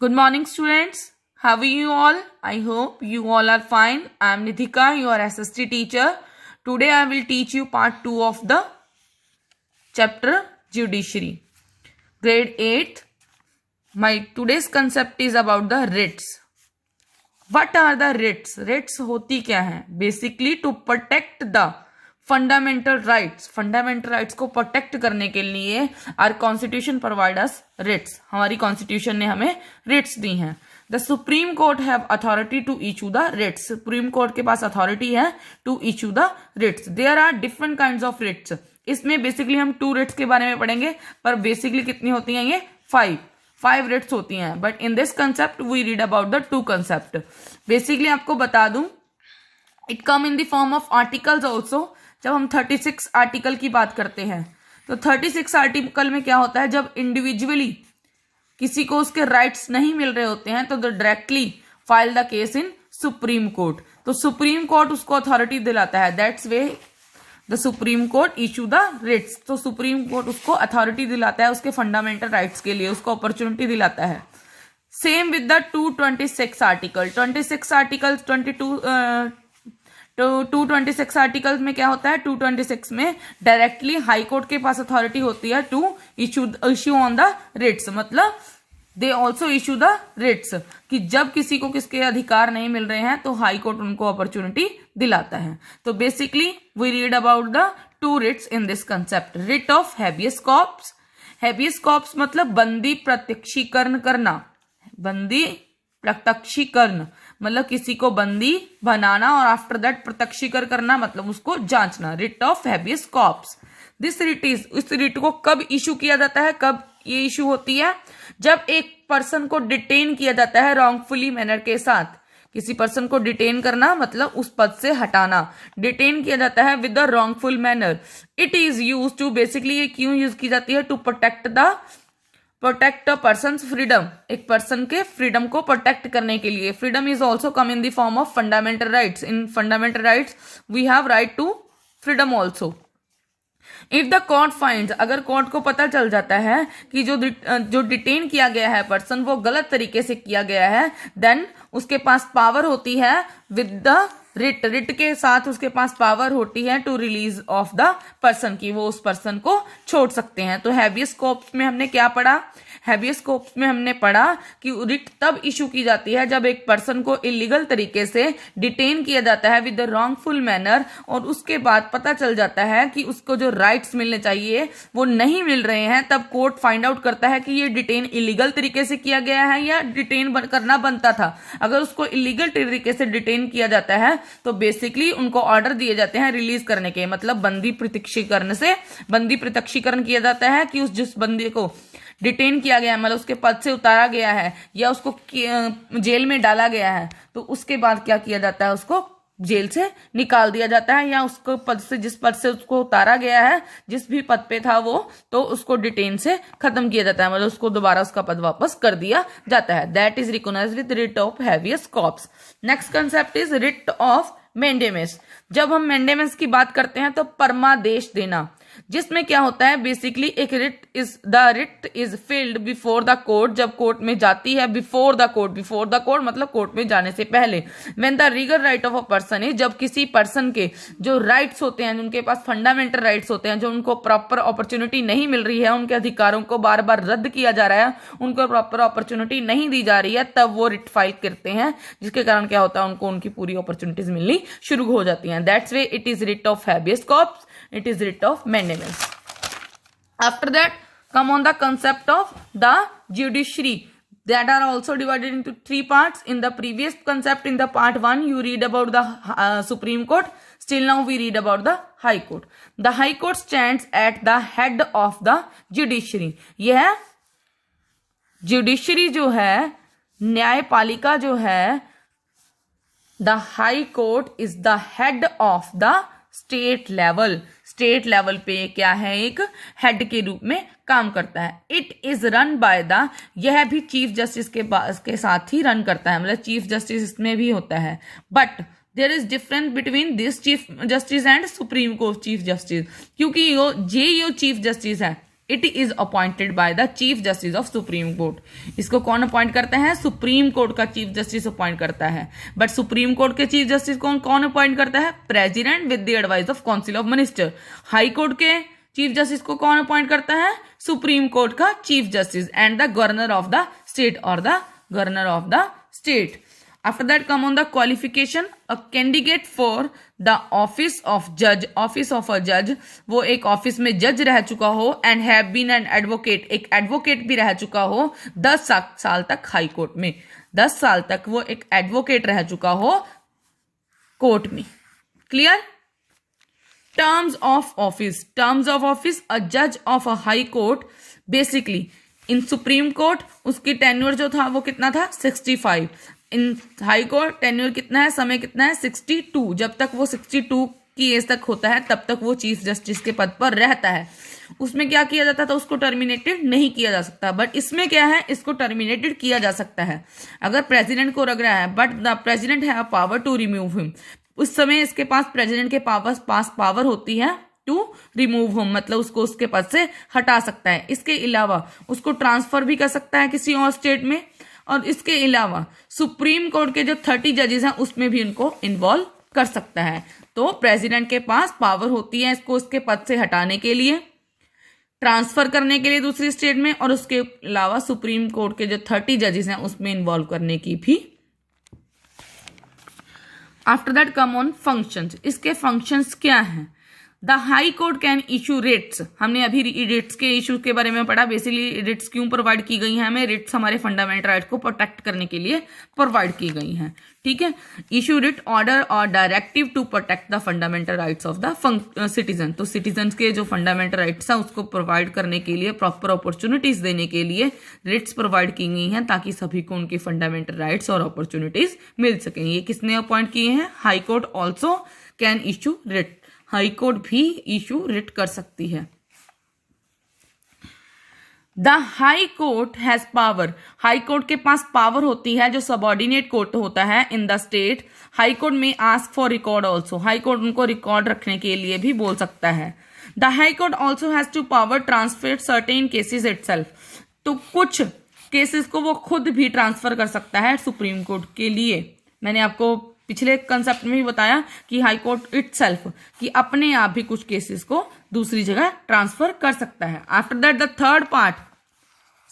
Good morning, students. How are you all? I hope you all are fine. I am Nithika, your SST teacher. Today I will teach you part 2 of the chapter Judiciary. Grade 8. My today's concept is about the writs. What are the writs? Writs होती क्या है? Basically to protect the fundamental rights को protect करने के लिए are constitution provide us writs. हमारी constitution ने हमें रिट्स दी हैं. The supreme court have authority to issue the writs. Supreme court के पास अथॉरिटी है to issue the writs. There are different kinds of writs. इसमें बेसिकली हम 2 रिट्स के बारे में पढ़ेंगे, पर बेसिकली कितनी होती हैं ये? 5 रिट्स होती हैं. But in this concept we read about the 2 concept. Basically आपको बता दूं, it come in the form of articles also. जब हम 36 आर्टिकल की बात करते हैं तो 36 आर्टिकल में क्या होता है, जब इंडिविजुअली किसी को उसके राइट्स नहीं मिल रहे होते हैं तो directly file the case in supreme court. तो सुप्रीम कोर्ट उसको अथॉरिटी दिलाता है. That's way the supreme court issue the writs. तो सुप्रीम कोर्ट उसको अथॉरिटी दिलाता है उसके फंडामेंटल राइट्स के लिए, उसको अपॉर्चुनिटी दिलाता है. Same with the 226 article. 26 article 226 articles में क्या होता है? 226 में डायरेक्टली हाई कोर्ट के पास अथॉरिटी होती है to issue on the writs. मतलब they also issue the writs कि जब किसी को किसके अधिकार नहीं मिल रहे हैं तो हाई कोर्ट उनको अपॉर्चुनिटी दिलाता है. तो basically we read about the 2 writs in this concept. Writ of habeas corpus. Habeas corpus मतलब बंदी प्रत्यक्षीकरण करना. बंदी प्रत्यक्षीकरण मतलब किसी को बंदी बनाना और आफ्टर दैट प्रत्यक्षीकरण करना मतलब उसको जांचना. Writ of habeas corpus. This writ is, इस रिट को कब इशू किया जाता है? कब ये इशू होती है? जब एक पर्सन को डिटेन किया जाता है रॉन्गफुली मैनर के साथ. किसी पर्सन को डिटेन करना मतलब उस पद से हटाना. डिटेन किया जाता है with the wrongful manner. It is use to, basically ये क्यों यूज की जाती है? To protect a person freedom. एक पर्सन के फ्रीडम को प्रोटेक्ट करने के लिए. Freedom is also come in the form of fundamental rights. In fundamental rights we have right to freedom also. If the court finds, अगर court को पता चल जाता है कि जो डिटेन किया गया है पर्सन वो गलत तरीके से किया गया है, देन उसके पास पावर होती है विद द रिट के साथ उसके पास पावर होती है to release of the person की वो उस पर्सन को छोड़ सकते हैं. तो हैबियस कॉर्पस में हमने क्या पढ़ा? हैबियस कॉर्पस में हमने पढ़ा कि रिट तब इशू की जाती है जब एक पर्सन को इलीगल तरीके से डिटेन किया जाता है विद द रॉन्गफुल मैनर और उसके बाद पता चल जाता है कि उसको जो राइट्स मिलने चाहिए वो नहीं मिल रहे हैं. तब कोर्ट फाइंड आउट करता है कि ये डिटेन इलीगल तरीके से किया गया है या डिटेन करना बनता था. अगर उसको इलीगल तरीके से डिटेन किया जाता है तो बेसिकली उनको ऑर्डर दिए जाते हैं रिलीज करने के. मतलब बंदी प्रत्यक्षीकरण किया जाता है कि जिस बंदी को डिटेन किया गया है मतलब उसके पद से उतारा गया है या उसको जेल में डाला गया है तो उसके बाद क्या किया जाता है? उसको जेल से निकाल दिया जाता है या उसको पद से, जिस पद से उसको उतारा गया है, जिस भी पद पे था वो, तो उसको डिटेन से खत्म किया जाता है. मतलब उसको दोबारा उसका पद वापस कर दिया जाता है. That is recognised with writ of habeas corpus. Next concept is writ of mandamus. जब हम मेंडेमेस की बात करते हैं तो परमादेश देना, जिसमें क्या होता है? बेसिकली एक writ is filled before the court. जब कोर्ट में जाती है, बिफोर द कोर्ट मतलब कोर्ट में जाने से पहले. When the legal right of a person is, जब किसी पर्सन के जो राइट्स होते हैं, उनके पास फंडामेंटल राइट्स होते हैं, जो उनको प्रॉपर अपॉर्चुनिटी नहीं मिल रही है, उनके अधिकारों को बार बार रद्द किया जा रहा है, उनको प्रॉपर अपॉर्चुनिटी नहीं दी जा रही है, तब वो रिट फाइल करते हैं, जिसके कारण क्या होता है? उनको उनकी पूरी अपॉर्चुनिटीज मिलनी शुरू हो जाती हैं. That's way it is writ of habeas corpus. It is writ of mandamus. After that, come on the concept of the judiciary. That are also divided into 3 parts. In the previous concept, in the part 1, you read about the Supreme Court. Still now we read about the High Court. The High Court stands at the head of the judiciary. यह judiciary जो है, न्यायपालिका जो है, the High Court is the head of the state level पे क्या है? एक हेड के रूप में काम करता है. It is run by the, यह भी चीफ जस्टिस के साथ ही रन करता है. मतलब चीफ जस्टिस इसमें भी होता है. But there is difference between this chief justice and supreme court chief justice. क्योंकि यो चीफ जस्टिस है, it is appointed by the chief justice of supreme court. इसको कौन अपॉइंट करता है? सुप्रीम कोर्ट का चीफ जस्टिस अपॉइंट करता है। बट सुप्रीम कोर्ट के चीफ जस्टिस कौन अपॉइंट करता है? President with the advice of council of minister. High court के चीफ जस्टिस को कौन अपॉइंट करता है? सुप्रीम कोर्ट का chief justice and the governor of the state और the governor of the state. After that come on the qualification. A candidate for the office of judge, office of a judge, वो एक office में जज रह चुका हो and have been an advocate, एक advocate भी रह चुका हो 10 साल तक हाई कोर्ट में, 10 साल तक वो एक एडवोकेट रह चुका हो कोर्ट में। Clear? Terms of office, terms of office, a जज of a high court basically in supreme court उसकी टेन्योर जो था वो कितना था? 65। इन हाई कोर्ट टेन्योर कितना है, समय कितना है? 62। जब तक वो 62 की एज तक होता है तब तक वो चीफ जस्टिस के पद पर रहता है। उसमें क्या किया जाता था? उसको टर्मिनेटेड नहीं किया जा सकता। बट इसमें क्या है? इसको टर्मिनेटेड किया जा सकता है अगर प्रेसिडेंट को लग रहा है, but the president have power to remove him. उस समय इसके पास प्रेसिडेंट के पास पावर होती है टू रिमूव हिम, मतलब उसको उसके पद से हटा सकता है। इसके अलावा उसको ट्रांसफर भी कर सकता है किसी और स्टेट में, और इसके अलावा सुप्रीम कोर्ट के जो 30 जजेस हैं उसमें भी उनको इन्वॉल्व कर सकता है। तो प्रेसिडेंट के पास पावर होती है इसको उसके पद से हटाने के लिए, ट्रांसफर करने के लिए दूसरी स्टेट में, और उसके अलावा सुप्रीम कोर्ट के जो 30 जजेस हैं उसमें इन्वॉल्व करने की भी। After that come on functions. इसके फंक्शंस क्या हैं? The high court can issue Ritz. हमने अभी रिट्स के इशू के बारे में पढ़ा। बेसिकली रिट्स क्यों प्रोवाइड की गई हैं हमें? रिट्स हमारे फंडामेंटल राइट को प्रोटेक्ट करने के लिए प्रोवाइड की गई हैं। ठीक है, इशू रिट ऑर्डर और directive to protect the fundamental rights of the citizen. तो सिटीजन के जो फंडामेंटल राइट्स हैं उसको प्रोवाइड करने के लिए, प्रॉपर अपॉर्चुनिटीज देने के लिए रिट्स प्रोवाइड की गई हैं ताकि सभी को उनके फंडामेंटल राइट्स और अपॉर्चुनिटीज मिल सकें। ये किसने अपॉइंट किए हैं? High court also can issue writ. High court भी इशू रिट कर सकती है। The high court has power. High court के पास पावर होती है जो सबऑर्डिनेट कोर्ट होता है in the state. High court में ask for record also. High court उनको रिकॉर्ड रखने के लिए भी बोल सकता है। The high court also has to power transfer certain cases itself. तो कुछ केसेस को वो खुद भी ट्रांसफर कर सकता है सुप्रीम कोर्ट के लिए। मैंने आपको पिछले कंसेप्ट में भी बताया कि हाई कोर्ट इटसेल्फ कि अपने आप भी कुछ केसेस को दूसरी जगह ट्रांसफर कर सकता है। After that the third part,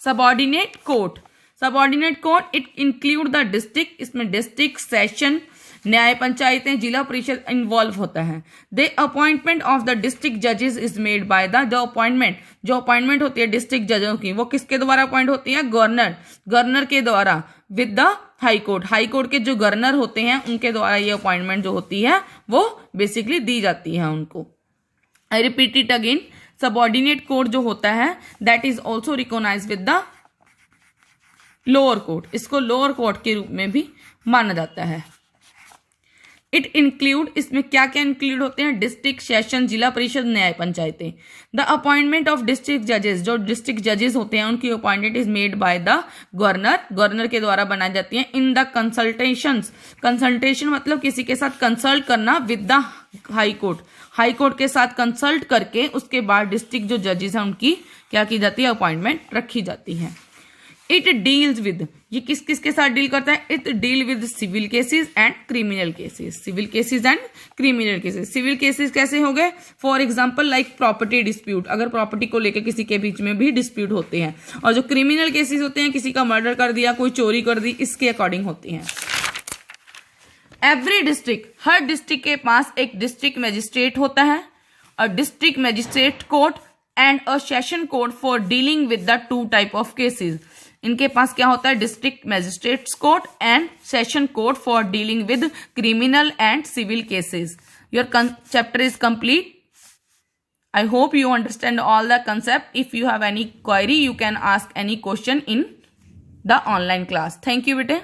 subordinate court. Subordinate court it include the district. इसमें डिस्ट्रिक्ट, सेशन, न्याय पंचायतें, जिला परिषद इन्वॉल्व होता है। The appointment of the district जजेस is made by the appointment. जो अपॉइंटमेंट होती है डिस्ट्रिक्ट जजों की वो किसके द्वारा अपॉइंट होती है? गवर्नर के द्वारा with the high court. High court के जो गवर्नर होते हैं उनके द्वारा ये अपॉइंटमेंट जो होती है वो बेसिकली दी जाती है उनको। I repeat it again, subordinate court जो होता है that is also recognise with the lower court. इसको लोअर कोर्ट के रूप में भी माना जाता है। इट इंक्लूड, इसमें क्या क्या इंक्लूड होते हैं? डिस्ट्रिक्ट, सेशन, जिला परिषद, न्याय पंचायतें। द अपॉइंटमेंट ऑफ डिस्ट्रिक्ट जजेस। जो डिस्ट्रिक्ट जजेस होते हैं उनकी appointment is made by the governor के द्वारा बनाई जाती है। In the consultations. कंसल्टेशन मतलब किसी के साथ कंसल्ट करना with the high court. High court के साथ कंसल्ट करके उसके बाद डिस्ट्रिक्ट जो जजेस हैं उनकी क्या की जाती है? अपॉइंटमेंट रखी जाती है। इट डील्स विद, ये किस किस के साथ डील करता है? It deal with civil cases and criminal cases. Civil cases and criminal cases. Civil cases कैसे हो गए? For example like property dispute, अगर प्रॉपर्टी को लेकर किसी के बीच में भी डिस्प्यूट होते हैं। और जो क्रिमिनल केसेस होते हैं, किसी का मर्डर कर दिया, कोई चोरी कर दी, इसके अकॉर्डिंग होती हैं। एवरी डिस्ट्रिक्ट, हर डिस्ट्रिक्ट के पास एक डिस्ट्रिक्ट मजिस्ट्रेट होता है, a district magistrate court and a session court for dealing with the two type of cases. इनके पास क्या होता है? District magistrates court and session court for dealing with criminal and civil cases. Your chapter is complete. I hope you understand all the concept. If you have any query, you can ask any question in the online class. Thank you, bete.